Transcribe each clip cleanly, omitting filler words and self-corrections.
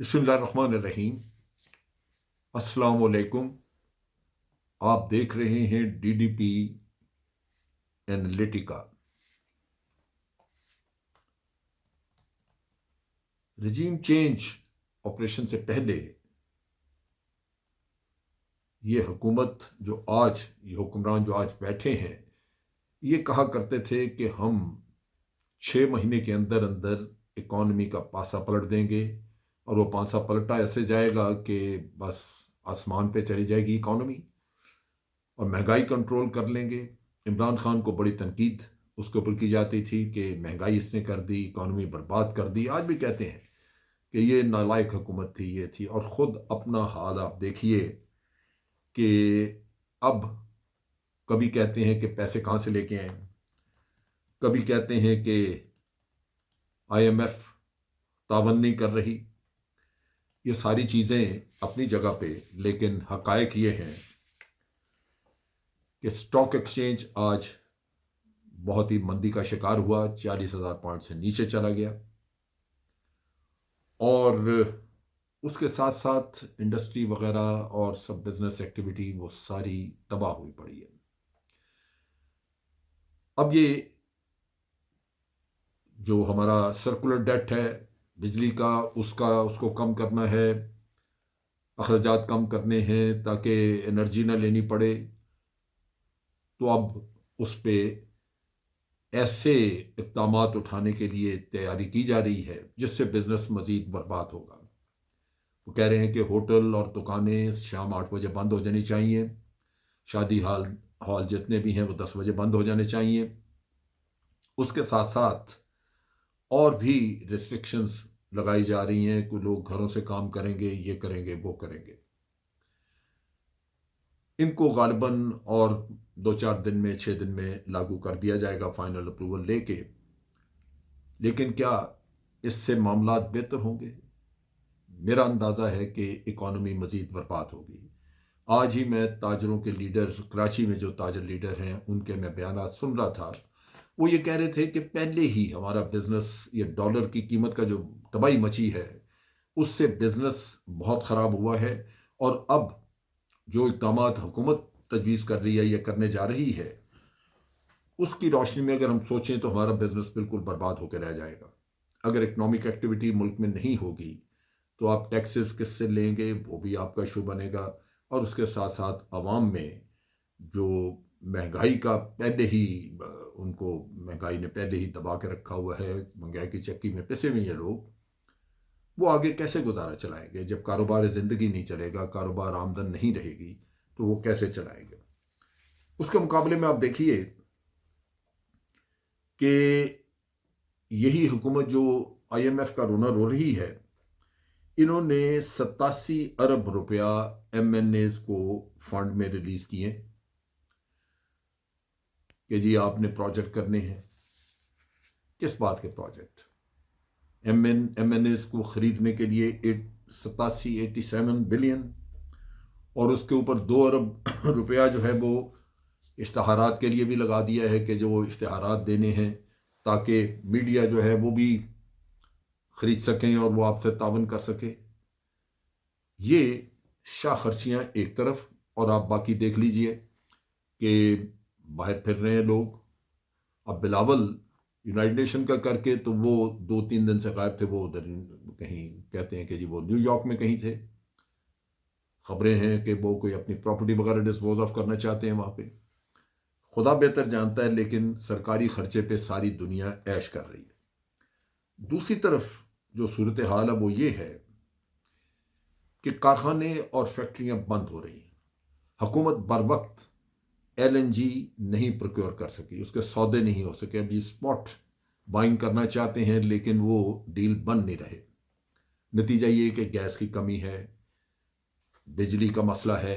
बिस्मिल्लाहिर्रहमानिर्रहीम। अस्सलाम वालेकुम। आप देख रहे हैं डीडीपी एनालिटिका। रजीम चेंज ऑपरेशन से पहले ये हुक्मरान जो आज बैठे हैं, ये कहा करते थे कि हम 6 महीने के अंदर अंदर इकॉनमी का पासा पलट देंगे, और वो पासा पलटा ऐसे जाएगा कि बस आसमान पे चली जाएगी इकॉनमी, और महंगाई कंट्रोल कर लेंगे। इमरान खान को बड़ी तनकीद उसके ऊपर की जाती थी कि महंगाई इसने कर दी, इकॉनमी बर्बाद कर दी। आज भी कहते हैं कि ये नालायक हुकूमत थी, ये थी। और ख़ुद अपना हाल आप देखिए कि अब कभी कहते हैं कि पैसे कहाँ से लेके आए, कभी कहते हैं कि IMF तावन नहीं कर रही। ये सारी चीज़ें अपनी जगह पे, लेकिन हकायक ये हैं कि स्टॉक एक्सचेंज आज बहुत ही मंदी का शिकार हुआ, 40,000 पॉइंट से नीचे चला गया, और उसके साथ साथ इंडस्ट्री वगैरह और सब बिजनेस एक्टिविटी वो सारी तबाह हुई पड़ी है। अब ये जो हमारा सर्कुलर डेट है बिजली का, उसको कम करना है, अखराजात कम करने हैं ताकि एनर्जी ना लेनी पड़े। तो अब उस पर ऐसे इक़दाम उठाने के लिए तैयारी की जा रही है जिससे बिजनेस मजीद बर्बाद होगा। वो कह रहे हैं कि होटल और दुकानें शाम 8 बजे बंद हो जानी चाहिए, शादी हॉल जितने भी हैं वो 10 बजे बंद हो जाने चाहिए। उसके साथ साथ और भी रिस्ट्रिक्शंस लगाई जा रही हैं कि लोग घरों से काम करेंगे, ये करेंगे, वो करेंगे। इनको गालिबन और 2-4 दिन में, 6 दिन में लागू कर दिया जाएगा फाइनल अप्रूवल लेके। लेकिन क्या इससे मामला बेहतर होंगे? मेरा अंदाज़ा है कि इकॉनमी मज़ीद बर्बाद होगी। आज ही मैं ताजरों के लीडर, कराची में जो ताजर लीडर हैं, उनके मैं बयान सुन रहा था। वो ये कह रहे थे कि पहले ही हमारा बिजनेस, ये डॉलर की कीमत का जो तबाही मची है, उससे बिजनेस बहुत ख़राब हुआ है। और अब जो इक़दाम हुकूमत तजवीज़ कर रही है या करने जा रही है, उसकी रोशनी में अगर हम सोचें तो हमारा बिजनेस बिल्कुल बर्बाद होकर रह जाएगा। अगर इकनॉमिक एक्टिविटी मुल्क में नहीं होगी तो आप टैक्सेस किससे लेंगे, वो भी आपका इशू बनेगा। और उसके साथ साथ आवाम में जो महंगाई का पहले ही, उनको महंगाई ने पहले ही दबा के रखा हुआ है, महंगाई की चक्की में पिसे हुए हैं लोग, वो आगे कैसे गुजारा चलाएंगे? जब कारोबार ज़िंदगी नहीं चलेगा, कारोबार आमदन नहीं रहेगी, तो वो कैसे चलाएंगे? उसके मुकाबले में आप देखिए कि यही हुकूमत जो IMF का रोना रो रही है, इन्होंने 87 अरब रुपया MNAs को फंड में रिलीज किए कि जी आपने प्रोजेक्ट करने हैं। किस बात के प्रोजेक्ट? MNAs को खरीदने के लिए 87 बिलियन, और उसके ऊपर 2 अरब रुपया जो है वो इश्तहारात के लिए भी लगा दिया है कि जो इश्तहारात देने हैं ताकि मीडिया जो है वो भी खरीद सकें और वो आपसे तावन कर सके। ये शाह खर्चियाँ एक तरफ, और आप बाकी देख लीजिए कि बाहर फिर रहे हैं लोग। अब बिलावल यूनाइटेड नेशन का करके तो वो 2-3 दिन से गायब थे। वो उधर कहीं, कहते हैं कि जी वो न्यूयॉर्क में कहीं थे। खबरें हैं कि वो कोई अपनी प्रॉपर्टी वगैरह डिस्पोज ऑफ करना चाहते हैं वहाँ पे। खुदा बेहतर जानता है, लेकिन सरकारी खर्चे पे सारी दुनिया ऐश कर रही है। दूसरी तरफ जो सूरत हाल है वो ये है कि कारखाने और फैक्ट्रियां बंद हो रही हैं। हुकूमत बर वक्त LNG नहीं प्रोक्योर कर सकी, उसके सौदे नहीं हो सके। अभी स्पॉट बाइंग करना चाहते हैं, लेकिन वो डील बन नहीं रहे। नतीजा ये कि गैस की कमी है, बिजली का मसला है,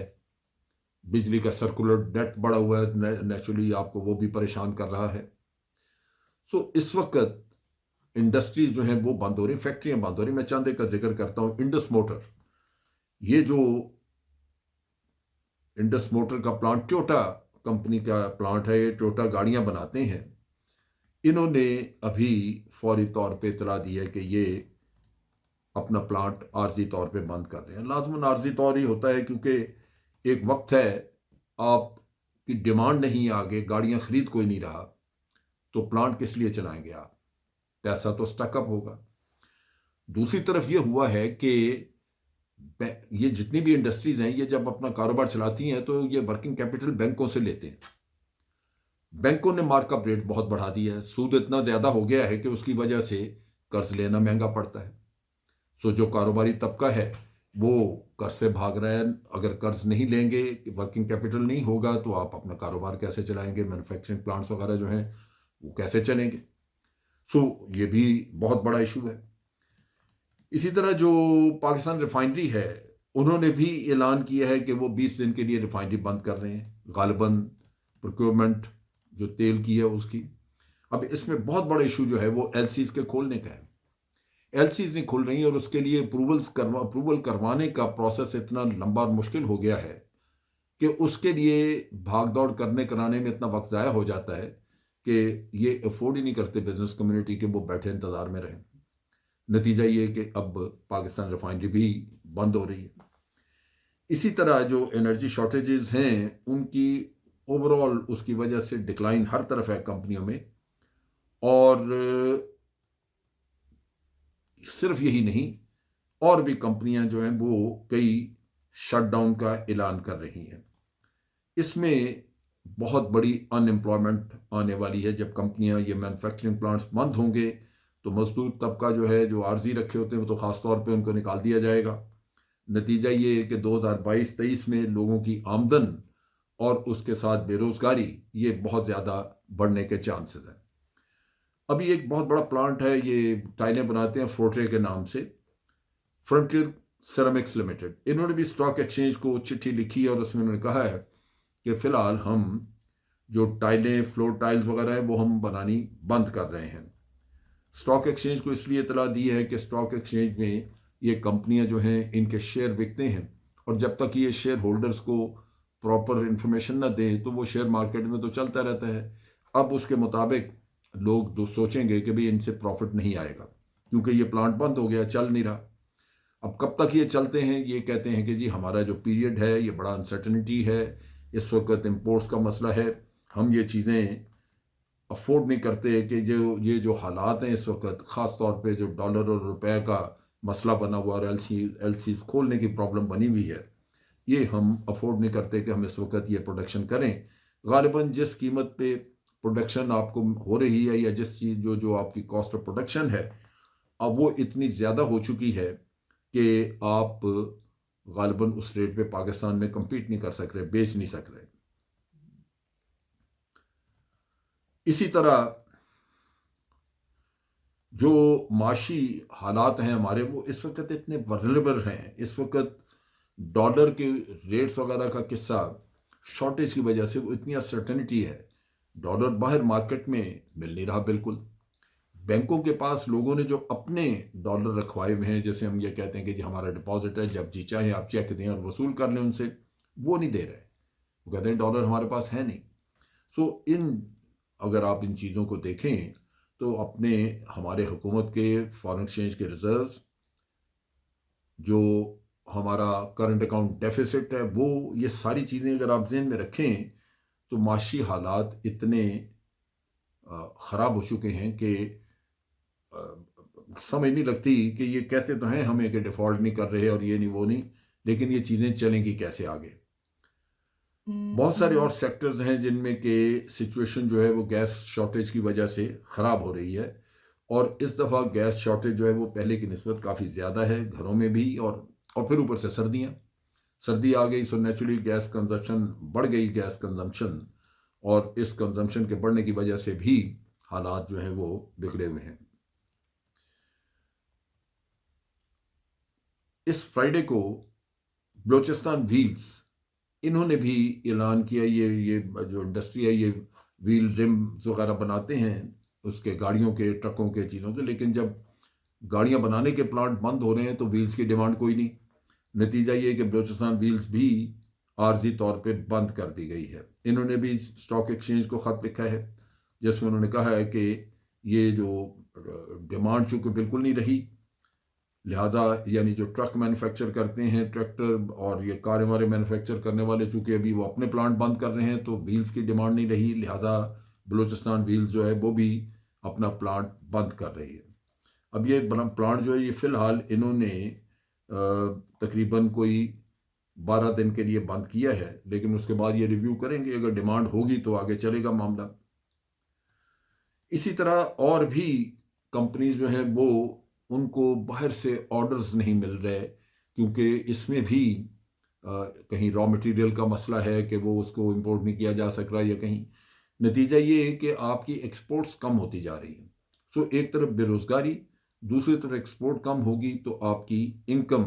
बिजली का सर्कुलर डेट बढ़ा हुआ है, नेचुरली आपको वो भी परेशान कर रहा है। सो इस वक्त इंडस्ट्रीज जो हैं वो बंद हो रही, फैक्ट्रियां बंद हो रही। मैं चंद एक का जिक्र करता हूँ। इंडस मोटर, ये जो इंडस मोटर का प्लांट टोयोटा कंपनी का प्लांट है, ये टोयोटा गाड़ियां बनाते हैं। इन्होंने अभी फौरी तौर पे इतला दी है कि ये अपना प्लांट आर्जी तौर पे बंद कर रहे हैं। लाजमन आर्जी तौर ही होता है क्योंकि एक वक्त है आपकी डिमांड नहीं है, आगे गाड़ियां खरीद कोई नहीं रहा, तो प्लांट किस लिए चलाएंगे आप? पैसा तो स्टकअप होगा। दूसरी तरफ ये हुआ है कि ये जितनी भी इंडस्ट्रीज हैं, ये जब अपना कारोबार चलाती हैं तो ये वर्किंग कैपिटल बैंकों से लेते हैं। बैंकों ने मार्कअप रेट बहुत बढ़ा दिया है, सूद इतना ज़्यादा हो गया है कि उसकी वजह से कर्ज लेना महंगा पड़ता है। सो जो कारोबारी तबका है वो कर्ज से भाग रहा है। अगर कर्ज नहीं लेंगे, वर्किंग कैपिटल नहीं होगा, तो आप अपना कारोबार कैसे चलाएंगे? मैन्युफैक्चरिंग प्लांट्स वगैरह जो हैं वो कैसे चलेंगे? सो ये भी बहुत बड़ा इशू है। इसी तरह जो पाकिस्तान रिफाइनरी है, उन्होंने भी ऐलान किया है कि वो 20 दिन के लिए रिफाइनरी बंद कर रहे हैं, गालिबन प्रोक्योरमेंट जो तेल की है उसकी। अब इसमें बहुत बड़ा इशू जो है वो एलसीज के खोलने का है। एलसीज नहीं खुल रही और उसके लिए अप्रूवल करवाने का प्रोसेस इतना लंबा और मुश्किल हो गया है कि उसके लिए भाग दौड़ करने कराने में इतना वक्त ज़ाया हो जाता है कि ये अफोर्ड ही नहीं करते बिजनेस कम्युनिटी के वो बैठे इंतज़ार में रहें। नतीजा ये कि अब पाकिस्तान रिफाइनरी भी बंद हो रही है। इसी तरह जो एनर्जी शॉर्टेजेस हैं उनकी ओवरऑल उसकी वजह से डिक्लाइन हर तरफ है कंपनियों में। और सिर्फ यही नहीं, और भी कंपनियां जो हैं वो कई शटडाउन का ऐलान कर रही हैं। इसमें बहुत बड़ी अनएम्प्लॉयमेंट आने वाली है। जब कंपनियां, ये मैन्युफैक्चरिंग प्लांट्स बंद होंगे तो मजदूर तबका जो है, जो आर्जी रखे होते हैं, वो तो ख़ास तौर पे उनको निकाल दिया जाएगा। नतीजा ये है कि 2022-23 में लोगों की आमदन और उसके साथ बेरोज़गारी ये बहुत ज़्यादा बढ़ने के चांसेस हैं। अभी एक बहुत बड़ा प्लांट है, ये टाइलें बनाते हैं फोर्ट्रे के नाम से, फ्रंटियर सेरामिक्स लिमिटेड। इन्होंने भी स्टॉक एक्सचेंज को चिट्ठी लिखी और उसमें उन्होंने कहा है कि फ़िलहाल हम जो टाइलें, फ्लोर टाइल्स वगैरह है, वो हम बनानी बंद कर रहे हैं। स्टॉक एक्सचेंज को इसलिए इतला दी है कि स्टॉक एक्सचेंज में ये कंपनियां जो हैं इनके शेयर बिकते हैं, और जब तक ये शेयर होल्डर्स को प्रॉपर इंफॉर्मेशन ना दें तो वो शेयर मार्केट में तो चलता रहता है। अब उसके मुताबिक लोग सोचेंगे कि भाई इनसे प्रॉफिट नहीं आएगा क्योंकि ये प्लांट बंद हो गया, चल नहीं रहा। अब कब तक ये चलते हैं? ये कहते हैं कि जी हमारा जो पीरियड है ये बड़ा अनसर्टनिटी है, इस वक्त इम्पोर्ट्स का मसला है, हम ये चीज़ें अफोर्ड नहीं करते कि जो हालात हैं इस वक्त, ख़ास तौर पे जो डॉलर और रुपए का मसला बना हुआ और एलसीज खोलने की प्रॉब्लम बनी हुई है, ये हम अफोर्ड नहीं करते कि हम इस वक्त ये प्रोडक्शन करें। गालिबन जिस कीमत पे प्रोडक्शन आपको हो रही है, या जिस चीज़ जो आपकी कॉस्ट ऑफ प्रोडक्शन है, अब वो इतनी ज़्यादा हो चुकी है कि आप गालिबन उस रेट पे पाकिस्तान में कम्पीट नहीं कर सक रहे, बेच नहीं सक रहे। इसी तरह जो माशी हालात हैं हमारे, वो इस वक्त इतने वल्नरेबल हैं। इस वक्त डॉलर के रेट्स वगैरह का किस्सा, शॉर्टेज की वजह से वो इतनी अनसर्टेनिटी है, डॉलर बाहर मार्केट में मिल नहीं रहा बिल्कुल। बैंकों के पास लोगों ने जो अपने डॉलर रखवाए हुए हैं, जैसे हम ये कहते हैं कि जी हमारा डिपॉजिट है, जब जी चाहे आप चेक दें और वसूल कर लें उनसे, वो नहीं दे रहे। वो कहते हैं डॉलर हमारे पास है नहीं। सो अगर आप इन चीज़ों को देखें तो अपने हमारे हुकूमत के फॉरेन एक्सचेंज के रिजर्व्स, जो हमारा करंट अकाउंट डेफिसिट है, वो ये सारी चीज़ें अगर आप ज़हन में रखें तो माशी हालात इतने ख़राब हो चुके हैं कि समझ नहीं लगती कि ये कहते तो हैं हमें कि डिफ़ॉल्ट नहीं कर रहे और ये नहीं वो नहीं, लेकिन ये चीज़ें चलेंगी कैसे आगे। बहुत सारे और सेक्टर्स हैं जिनमें कि सिचुएशन जो है वो गैस शॉर्टेज की वजह से ख़राब हो रही है, और इस दफ़ा गैस शॉर्टेज जो है वो पहले की निस्बत काफ़ी ज़्यादा है, घरों में भी, और फिर ऊपर से सर्दी आ गई, सो नेचुरली गैस कंजम्पशन बढ़ गई, गैस कंजम्पशन, और इस कंजम्पशन के बढ़ने की वजह से भी हालात जो हैं वो बिगड़े हुए हैं। इस फ्राइडे को बलोचिस्तान व्हील्स, इन्होंने भी ऐलान किया, ये जो इंडस्ट्री है ये व्हील रिम्स वगैरह बनाते हैं, उसके गाड़ियों के, ट्रकों के, चीज़ों के, लेकिन जब गाड़ियां बनाने के प्लांट बंद हो रहे हैं तो व्हील्स की डिमांड कोई नहीं। नतीजा ये कि बलोचिस्तान व्हील्स भी आर्जी तौर पे बंद कर दी गई है। इन्होंने भी स्टॉक एक्सचेंज को ख़त लिखा है जिसमें उन्होंने कहा है कि ये जो डिमांड चूँकि बिल्कुल नहीं रही, लिहाजा यानी जो ट्रक मैन्युफैक्चर करते हैं, ट्रैक्टर और ये कारें वारे मैन्युफैक्चर करने वाले, चूँकि अभी वो अपने प्लांट बंद कर रहे हैं तो व्हील्स की डिमांड नहीं रही, लिहाजा बलूचिस्तान व्हील्स जो है वो भी अपना प्लांट बंद कर रही है। अब ये प्लांट जो है ये फ़िलहाल इन्होंने तकरीबन कोई 12 दिन के लिए बंद किया है, लेकिन उसके बाद ये रिव्यू करेंगे, अगर डिमांड होगी तो आगे चलेगा मामला। इसी तरह और भी कंपनीज जो है वो, उनको बाहर से ऑर्डर्स नहीं मिल रहे, क्योंकि इसमें भी कहीं रॉ मटेरियल का मसला है कि वो उसको इंपोर्ट नहीं किया जा सक रहा, या कहीं नतीजा ये है कि आपकी एक्सपोर्ट्स कम होती जा रही हैं। सो एक तरफ बेरोज़गारी, दूसरी तरफ एक्सपोर्ट कम होगी तो आपकी इनकम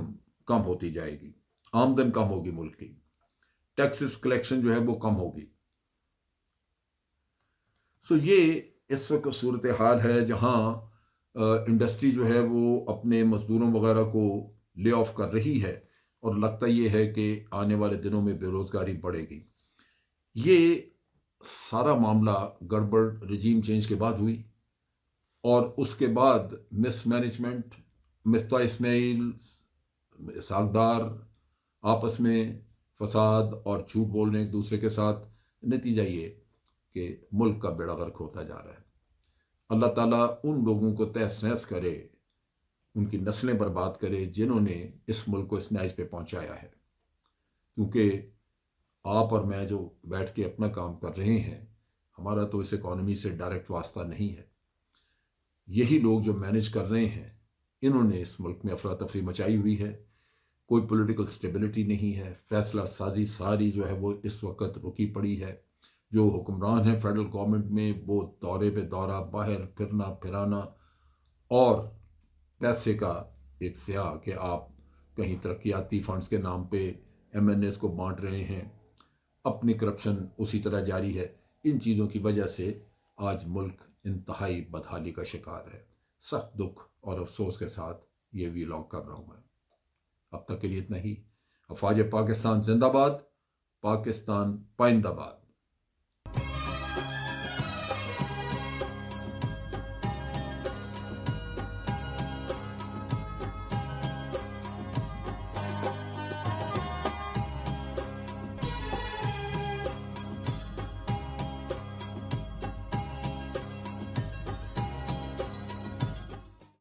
कम होती जाएगी, आमदन कम होगी मुल्क की, टैक्सेस कलेक्शन जो है वो कम होगी। सो ये इस वक्त सूरत हाल है जहाँ इंडस्ट्री जो है वो अपने मज़दूरों वगैरह को ले ऑफ कर रही है, और लगता ये है कि आने वाले दिनों में बेरोज़गारी बढ़ेगी। ये सारा मामला गड़बड़ रजीम चेंज के बाद हुई, और उसके बाद मिसमैनेजमेंट, मिफ्ता इस्माइल, सागदार आपस में फसाद और झूठ बोलने एक दूसरे के साथ, नतीजा ये कि मुल्क का बेड़ा गर्क होता जा रहा है। अल्लाह ताला उन लोगों को तहस नहस करे, उनकी नस्लें बर्बाद करे जिन्होंने इस मुल्क को इस नहज पे पहुंचाया है, क्योंकि आप और मैं जो बैठ के अपना काम कर रहे हैं, हमारा तो इस इकॉनमी से डायरेक्ट वास्ता नहीं है। यही लोग जो मैनेज कर रहे हैं, इन्होंने इस मुल्क में अफरा तफरी मचाई हुई है, कोई पॉलिटिकल स्टेबिलिटी नहीं है, फैसला साजी सारी जो है वो इस वक्त रुकी पड़ी है। जो हुक्मरान हैं फेडरल गवर्नमेंट में, वो दौरे पे दौरा, बाहर फिरना फिराना, और पैसे का एक स्याह कि आप कहीं तरक्याती फंड्स के नाम पे MNAs को बांट रहे हैं, अपनी करप्शन उसी तरह जारी है। इन चीज़ों की वजह से आज मुल्क इंतहाई बदहाली का शिकार है। सख्त दुख और अफसोस के साथ ये वीलॉग कर रहा हूँ मैं। अब तक के लिए इतना ही। अफवाज पाकिस्तान जिंदाबाद, पाकिस्तान पाइंदाबाद।